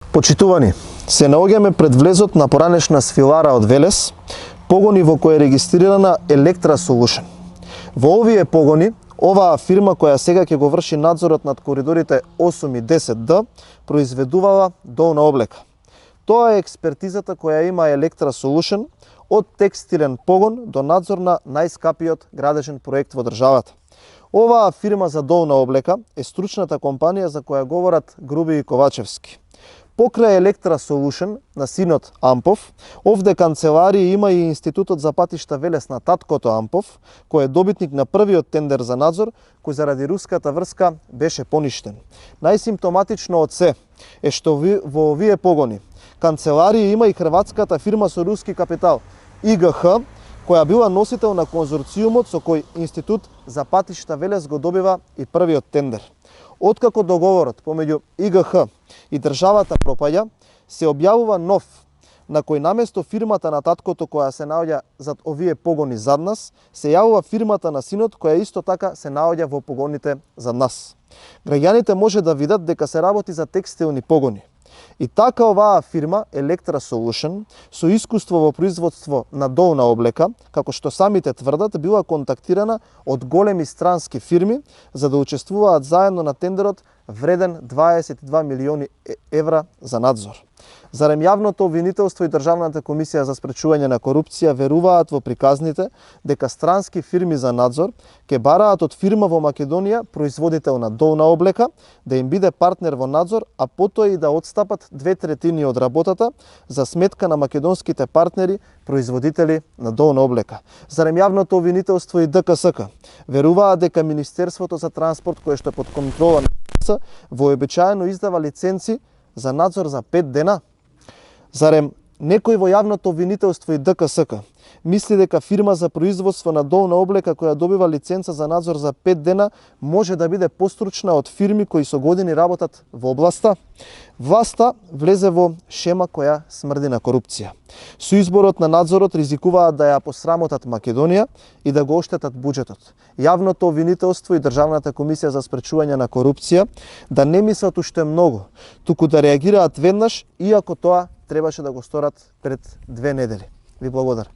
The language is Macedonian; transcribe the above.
Почитувани, се наоѓаме пред влезот на поранешна свилара од Велес, погони во кој е регистрирана Electra Solution. Во овие погони, оваа фирма која сега ќе го врши надзорот над коридорите 8 и 10D, произведувала долна облека. Тоа е експертизата која има Electra Solution од текстилен погон до надзор на најскапиот градежен проект во државата. Оваа фирма за долна облека е стручната компанија за која говорат Груби и Ковачевски. Покрај Electra Solution на синот Ампов, овде канцеларија има и Институтот за патишта Велес на таткото Ампов, кој е добитник на првиот тендер за надзор, кој заради руската врска беше поништен. Најсимптоматично од се е што во овие погони канцеларија има и хрватската фирма со руски капитал ИГХ, која била носител на конзорциумот со кој Институт за патишта Велес го добива и првиот тендер. Откако договорот помеѓу ИГХ и државата пропаѓа, се објавува нов, на кој наместо фирмата на таткото која се наоѓа зад овие погони зад нас, се јавува фирмата на синот која исто така се наоѓа во погоните зад нас. Граѓаните може да видат дека се работи за текстилни погони. И така оваа фирма, Electra Solution, со искуство во производство на долна облека, како што самите тврдат, била контактирана од големи странски фирми за да учествуваат заедно на тендерот вреден 22 милиони евра за надзор. Зарем јавното обвинителство и Државната комисија за спречување на корупција веруваат во приказните дека странски фирми за надзор ќе бараат од фирма во Македонија, производител на долна облека, да им биде партнер во надзор, а потоа и да отстапат 2/3 од работата за сметка на македонските партнери, производители на долна облека. Зарем јавното обвинителство и ДКСК веруваат дека Министерството за транспорт, кое што е под контрола на вообичаено издава лиценци за надзор за 5 дена? Зарем некој во јавното обвинителство и ДКСК мисли дека фирма за производство на долна облека која добива лиценца за надзор за 5 дена може да биде постручна од фирми кои со години работат во областа? Власта влезе во шема која смрди на корупција. Со изборот на надзорот ризикуваат да ја посрамотат Македонија и да го оштетат буџетот. Јавното обвинителство и Државната комисија за спречување на корупција да не мислат уште многу, туку да реагираат веднаш, иако тоа требаше да го сторат пред 2 недели. Ви благодарам.